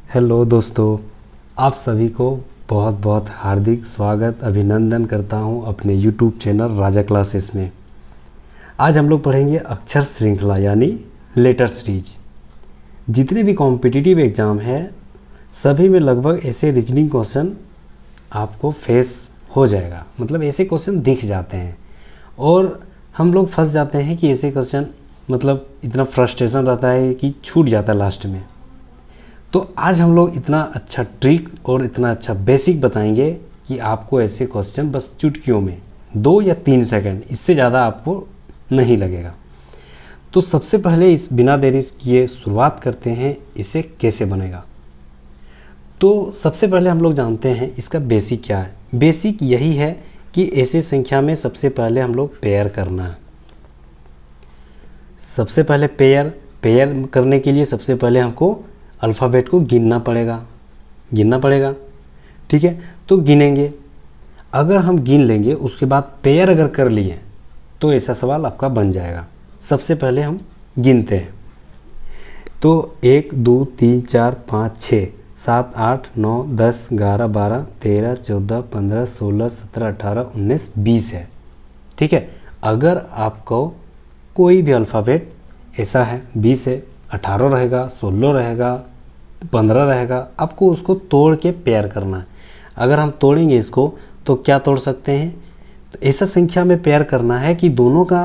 Hello दोस्तों, आप सभी को बहुत बहुत हार्दिक स्वागत अभिनंदन करता हूं अपने YouTube चैनल राजा क्लासेस में। आज हम लोग पढ़ेंगे अक्षर श्रृंखला यानी लेटर सीरीज। जितने भी कॉम्पिटिटिव एग्ज़ाम है सभी में लगभग ऐसे रीजनिंग क्वेश्चन आपको फेस हो जाएगा, मतलब ऐसे क्वेश्चन दिख जाते हैं और हम लोग फंस जाते हैं कि ऐसे क्वेश्चन मतलब इतना फ्रस्ट्रेशन रहता है कि छूट जाता है लास्ट में। तो आज हम लोग इतना अच्छा ट्रिक और इतना अच्छा बेसिक बताएंगे कि आपको ऐसे क्वेश्चन बस चुटकियों में 2 या 3 सेकंड, इससे ज़्यादा आपको नहीं लगेगा। तो सबसे पहले इस बिना देरी किए शुरुआत करते हैं, इसे कैसे बनेगा। तो सबसे पहले हम लोग जानते हैं इसका बेसिक क्या है। बेसिक यही है कि ऐसे संख्या में सबसे पहले हम लोग पेयर करना है। सबसे पहले पेयर करने के लिए सबसे पहले हमको अल्फ़ाबेट को गिनना पड़ेगा। ठीक है, तो गिनेंगे। अगर हम गिन लेंगे उसके बाद पेयर अगर कर लिए तो ऐसा सवाल आपका बन जाएगा। सबसे पहले हम गिनते हैं। तो 1 2 3 4 5 6 7 8 9 10 11 12 13 14 15 16 17 18 19 20 है। ठीक है, अगर आपको कोई भी अल्फ़ाबेट ऐसा है 20 है, 18 रहेगा, 16 रहेगा, 15 रहेगा, आपको उसको तोड़ के पेयर करना है। अगर हम तोड़ेंगे इसको तो क्या तोड़ सकते हैं, तो ऐसा संख्या में पेयर करना है कि दोनों का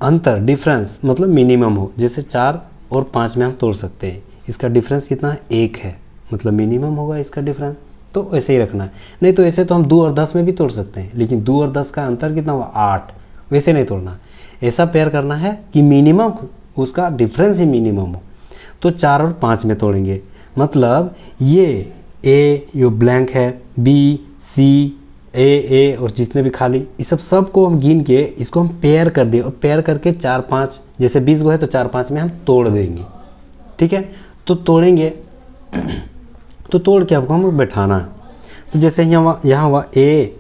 अंतर डिफरेंस मतलब मिनिमम हो। जैसे 4 और 5 में हम तोड़ सकते हैं, इसका डिफरेंस कितना है, 1 है, मतलब मिनिमम होगा इसका डिफरेंस। तो ऐसे ही रखना है। नहीं तो ऐसे तो हम 2 और 10 में भी तोड़ सकते हैं, लेकिन 2 और 10 का अंतर कितना हुआ, 8। वैसे नहीं तोड़ना, ऐसा पेयर करना है कि मिनिमम उसका डिफरेंस ही मिनिमम हो। तो 4 और 5 में तोड़ेंगे, मतलब ये ए जो ब्लैंक है, बी सी ए और जितने भी खाली, इस सबको हम गिन के इसको हम पेयर कर दें और पेयर करके 4 5 जैसे 20 गो है तो 4 5 में हम तोड़ देंगे। ठीक है, तो तोड़ेंगे तो तोड़ के आपको हम बैठाना है। तो जैसे यहाँ हुआ ए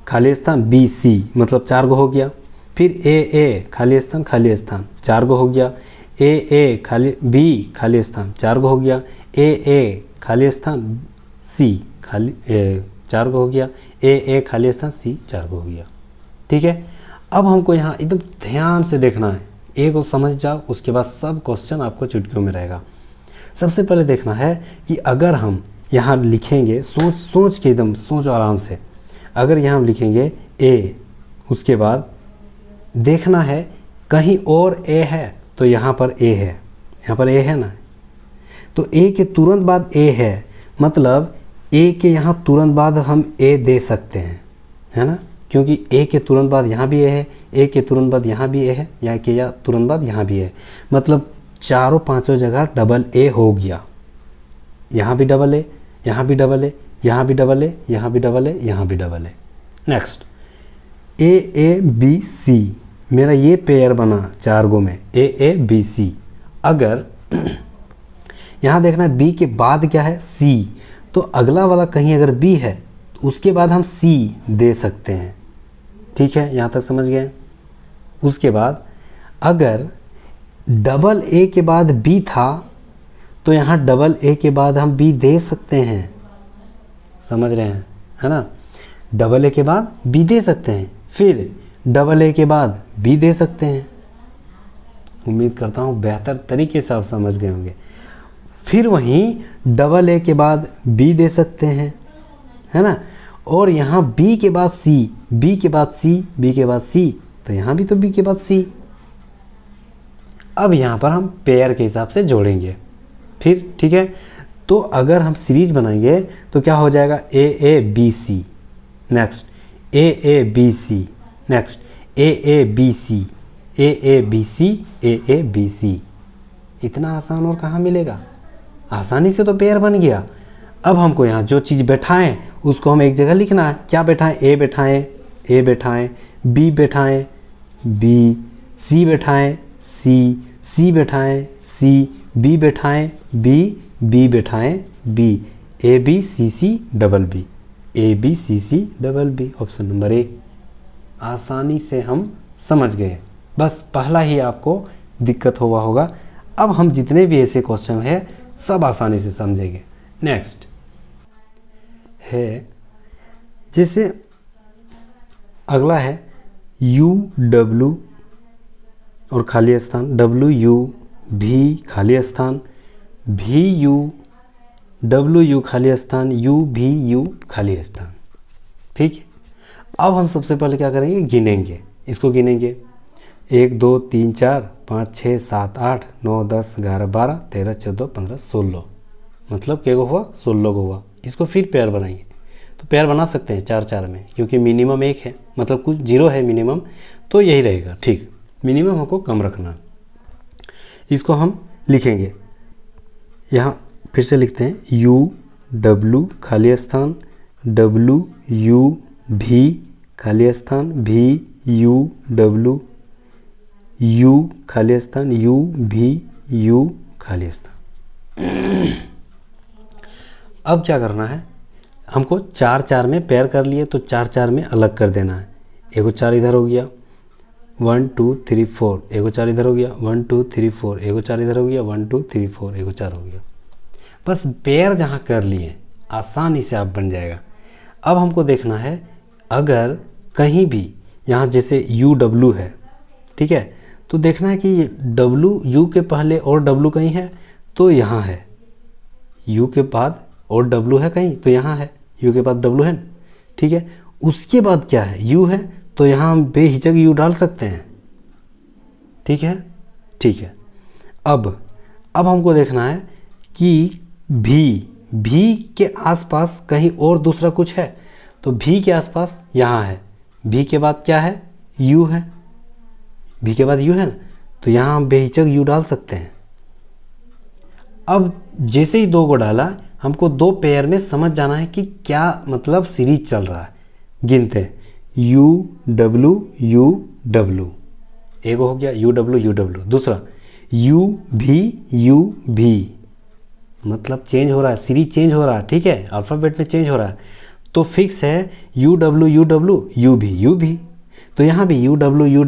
खाली स्थान, बी सी मतलब 4 गो हो गया। फिर ए खाली स्थान 4 गो हो गया। ए खाली, बी खाली स्थान 4 गो हो गया। ए खाली स्थान, सी खाली 4 गो हो गया। ए खाली स्थान, सी 4 गो हो गया। ठीक है, अब हमको यहाँ एकदम ध्यान से देखना है, ए को समझ जाओ, उसके बाद सब क्वेश्चन आपको चुटकियों में रहेगा। सबसे पहले देखना है कि अगर हम यहाँ लिखेंगे, सोच के एकदम सोचो आराम से, अगर यहाँ हम लिखेंगे ए, उसके बाद देखना है कहीं और ए है तो यहाँ पर ए है, यहाँ पर ए है ना, तो ए के तुरंत बाद ए है, मतलब ए के यहाँ तुरंत बाद हम ए दे सकते हैं, है ना, क्योंकि ए के तुरंत बाद यहाँ भी ए है, ए के तुरंत बाद यहाँ भी ए है, या के या तुरंत बाद यहाँ भी है, मतलब चारों पांचों जगह डबल ए हो गया। यहाँ भी डबल ए, यहाँ भी डबल ए, यहाँ भी डबल ए, यहाँ भी डबल ए, यहाँ भी double A. Next A B C, मेरा ये पेयर बना 4 गो में, ए बी सी। अगर यहाँ देखना है बी के बाद क्या है, सी, तो अगला वाला कहीं अगर बी है तो उसके बाद हम सी दे सकते हैं। ठीक है, यहाँ तक समझ गए। उसके बाद अगर डबल ए के बाद बी था तो यहाँ डबल ए के बाद हम बी दे सकते हैं, समझ रहे हैं, है ना, डबल ए के बाद बी दे सकते हैं, फिर डबल ए के बाद बी दे सकते हैं। उम्मीद करता हूँ बेहतर तरीके से आप समझ गए होंगे। फिर वहीं डबल ए के बाद बी दे सकते हैं, है ना, और यहाँ बी के बाद सी, बी के बाद सी, बी के बाद सी, तो यहाँ भी तो बी के बाद सी। अब यहाँ पर हम पेयर के हिसाब से जोड़ेंगे फिर। ठीक है, तो अगर हम सीरीज बनाएंगे तो क्या हो जाएगा, A B C, next A B C, next A B C, A B C, A B C. इतना आसान और कहाँ मिलेगा, आसानी से तो पेयर बन गया। अब हमको यहाँ जो चीज़ बैठाएं उसको हम एक जगह लिखना है। क्या बैठाएं, ए बैठाएं, बी बैठाएं, बी, सी बैठाएं, सी बैठाएं, सी, बी बैठाएं, बी बैठाएं, B, A B C C double B, A B C C double B. Option number 1 आसानी से हम समझ गए। बस पहला ही आपको दिक्कत हुआ होगा। अब हम जितने भी ऐसे क्वेश्चन है सब आसानी से समझेंगे। नेक्स्ट है, जैसे अगला है यू डब्लू और खाली स्थान, डब्लू यू भी खाली स्थान, भी यू डब्लू यू खाली स्थान, यू भी यू खाली स्थान। ठीक है, अब हम सबसे पहले क्या करेंगे, गिनेंगे, इसको गिनेंगे 1 2 3 4 5 6 7 8 9 10 11 12 13 14 15 16, मतलब क्या हुआ, 16 को हुआ। इसको फिर पेयर बनाएंगे, तो पेयर बना सकते हैं 4 4 में, क्योंकि मिनिमम 1 है, मतलब कुछ 0 है मिनिमम, तो यही रहेगा। ठीक, मिनिमम हमको कम रखना। इसको हम लिखेंगे, यहाँ फिर से लिखते हैं यू डब्लू खाली स्थान, डब्लू यू भी खाली स्थान, भी यू डब्लू यू खाली स्थान, यू भी यू खाली स्थान। अब क्या करना है, हमको 4 4 में पेयर कर लिए, तो 4 4 में अलग कर देना है। एगो 4 इधर हो गया, 1 2 3 4, एगो 4 इधर हो गया, 1 2 3 4, एगो 4 इधर हो गया, 1 2 3 4, एगो 4 हो गया। बस पेयर जहाँ कर लिए आसानी से आप बन जाएगा। अब हमको देखना है, अगर कहीं भी यहाँ जैसे यू डब्लू है, ठीक है, तो देखना है कि डब्लू यू के पहले और डब्लू कहीं है, तो यहाँ है, यू के बाद और डब्लू है कहीं, तो यहाँ है, यू के बाद डब्लू है ना, ठीक है। उसके बाद क्या है, यू है, तो यहाँ हम बेहिचक यू डाल सकते हैं। ठीक है, ठीक है। अब हमको देखना है कि भी के आसपास कहीं और दूसरा कुछ है, तो भी के आसपास यहाँ है, भी के बाद क्या है, यू है, भी के बाद यू है ना, तो यहाँ हम बेहिचक यू डाल सकते हैं। अब जैसे ही 2 को डाला, हमको 2 पेयर में समझ जाना है कि क्या मतलब सीरीज चल रहा है। गिनते हैं, यू डब्लू, एक हो गया यू डब्लू, दूसरा यू भी, मतलब चेंज हो रहा है, सीरीज चेंज हो रहा है। ठीक है, अल्फ़ाबेट में चेंज हो रहा है, तो फिक्स है यू डब्लू यू भी, तो यहाँ भी यू डब्लू यू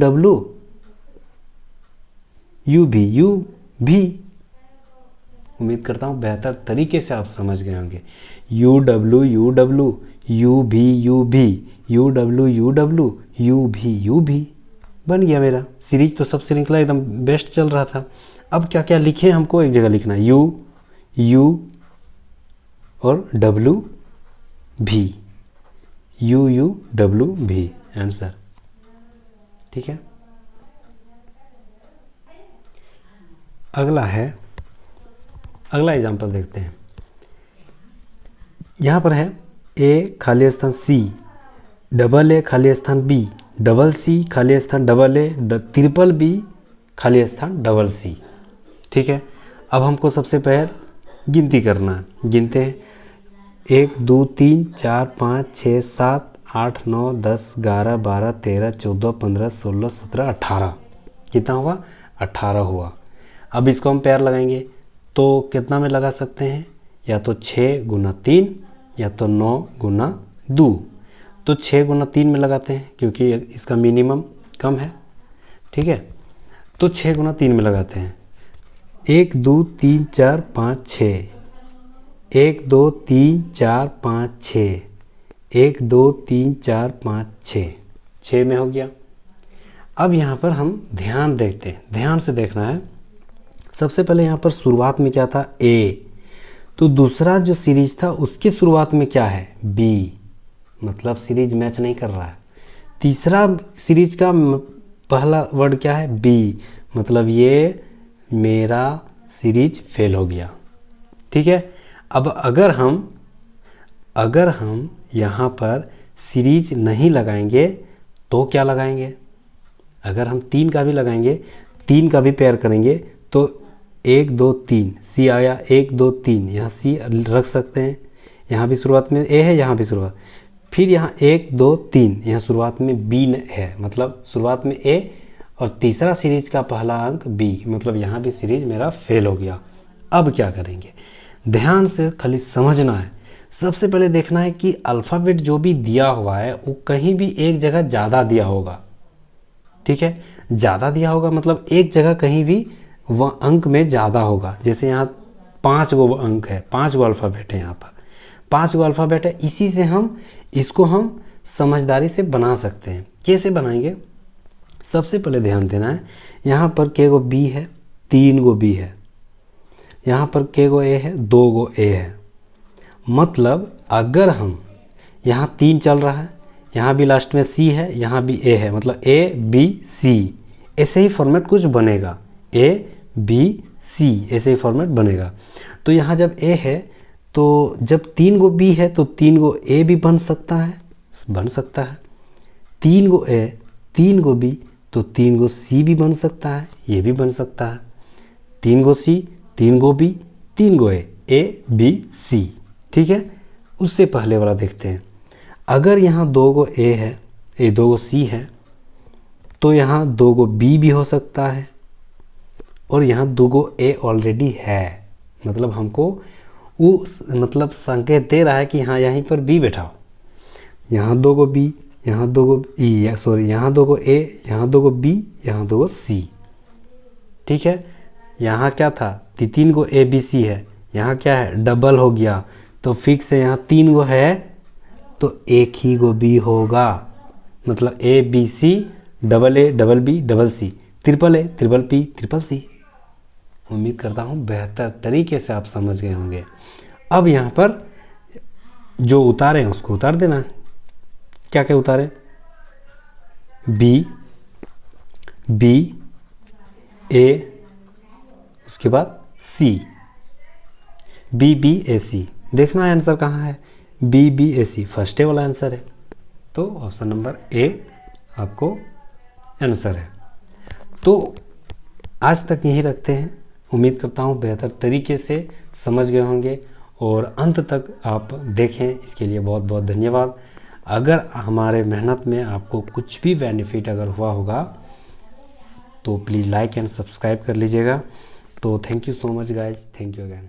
भी। उम्मीद करता हूँ बेहतर तरीके से आप समझ गए होंगे। यू डब्लू यू भी यू डब्लू यू भी बन गया मेरा। सीरीज तो सबसे निकला, एकदम बेस्ट चल रहा था। अब क्या क्या लिखे, हमको एक जगह लिखना है, यू और डब्लू भी, यू डब्लू भी, आंसर। ठीक है, अगला एग्जाम्पल देखते हैं। यहाँ पर है ए खाली स्थान सी, डबल ए खाली स्थान बी, डबल सी खाली स्थान डबल ए, ट्रिपल बी खाली स्थान डबल सी। ठीक है, अब हमको सबसे पहले गिनती करना है। गिनते हैं 1 2 3 4 5 6 7 8 9 10 11 12 13 14 15 16 17 18। कितना हुआ, 18 हुआ। अब इसको हम पेयर लगाएंगे, तो कितना में लगा सकते हैं, या तो 6 गुना 3 या तो 9 गुना 2। तो 6 गुना 3 में लगाते हैं, क्योंकि इसका मिनिमम कम है। ठीक है, तो 6 गुना 3 में लगाते हैं। 1 2 3 4 5 6, 1 2 3 4 5 6, 1 2 3 4 5 6, 6 में हो गया। अब यहाँ पर हम ध्यान देखते हैं, ध्यान से देखना है। सबसे पहले यहाँ पर शुरुआत में क्या था, ए, तो दूसरा जो सीरीज था उसकी शुरुआत में क्या है, बी, मतलब सीरीज मैच नहीं कर रहा है। तीसरा सीरीज का पहला वर्ड क्या है, बी, मतलब ये मेरा सीरीज फेल हो गया। ठीक है, अब अगर हम यहाँ पर सीरीज नहीं लगाएंगे तो क्या लगाएंगे, अगर हम 3 का भी लगाएंगे, 3 का भी पेयर करेंगे, तो 1 2 3 सी आया, 1 2 3, यहाँ सी रख सकते हैं। यहाँ भी शुरुआत में ए है, यहाँ भी शुरुआत, फिर यहाँ 1 2 3, यहाँ शुरुआत में बी है, मतलब शुरुआत में ए और तीसरा सीरीज का पहला अंक बी, मतलब यहाँ भी सीरीज मेरा फेल हो गया। अब क्या करेंगे, ध्यान से खाली समझना है। सबसे पहले देखना है कि अल्फ़ाबेट जो भी दिया हुआ है वो कहीं भी एक जगह ज़्यादा दिया होगा। ठीक है, ज़्यादा दिया होगा मतलब एक जगह कहीं भी वह अंक में ज़्यादा होगा। जैसे यहाँ 5 गो अंक है, 5 गो अल्फ़ाबेट है, यहाँ पर 5 गो अल्फ़ाबेट है। इसी से हम इसको हम समझदारी से बना सकते हैं। कैसे बनाएंगे? सबसे पहले ध्यान देना है, यहाँ पर के गो बी है, 3 गो बी है, यहाँ पर के गो ए है, 2 गो ए है। मतलब अगर हम यहाँ 3 चल रहा है, यहाँ भी लास्ट में सी है, यहाँ भी ए है, मतलब ए बी सी, ऐसे ही फॉर्मेट कुछ बनेगा, ए बी सी ऐसे ही फॉर्मेट बनेगा। तो यहाँ जब ए है तो जब 3 गो बी है तो 3 गो ए भी बन सकता है, 3 गो ए 3 गो बी तो 3 गो सी भी बन सकता है, ये भी बन सकता है, 3 गो सी 3 गो बी 3 गो ए बी सी। ठीक है, उससे पहले वाला देखते हैं। अगर यहाँ 2 गो ए है, 2 गो सी है, तो यहाँ 2 गो बी भी हो सकता है और यहाँ 2 गो ए ऑलरेडी है। मतलब हमको वो मतलब संकेत दे रहा है कि हाँ यहीं पर बी बैठाओ। यहाँ 2 गो बी, यहाँ 2 गो ई, सॉरी यहाँ 2 गो ए, यहाँ 2 गो बी, यहाँ 2 गो सी। ठीक है, यहाँ क्या था 3 गो ए बी सी है, यहाँ क्या है डबल हो गया, तो फिक्स है यहाँ 3 गो है तो एक ही गो बी होगा। मतलब A B C, double A double B double C, triple A triple P triple C. उम्मीद करता हूँ बेहतर तरीके से आप समझ गए होंगे। अब यहाँ पर जो उतारे हैं उसको उतार देना है। क्या क्या उतारे? बी बी ए, उसके बाद सी, बी बी ए सी। देखना है आंसर कहाँ है, B B A C first A वाला आंसर है, तो ऑप्शन नंबर ए आपको आंसर है। तो आज तक यही रखते हैं। उम्मीद करता हूँ बेहतर तरीके से समझ गए होंगे और अंत तक आप देखें, इसके लिए बहुत बहुत धन्यवाद। अगर हमारे मेहनत में आपको कुछ भी बेनिफिट अगर हुआ होगा तो प्लीज़ लाइक एंड सब्सक्राइब कर लीजिएगा। तो thank you so much guys, thank you again.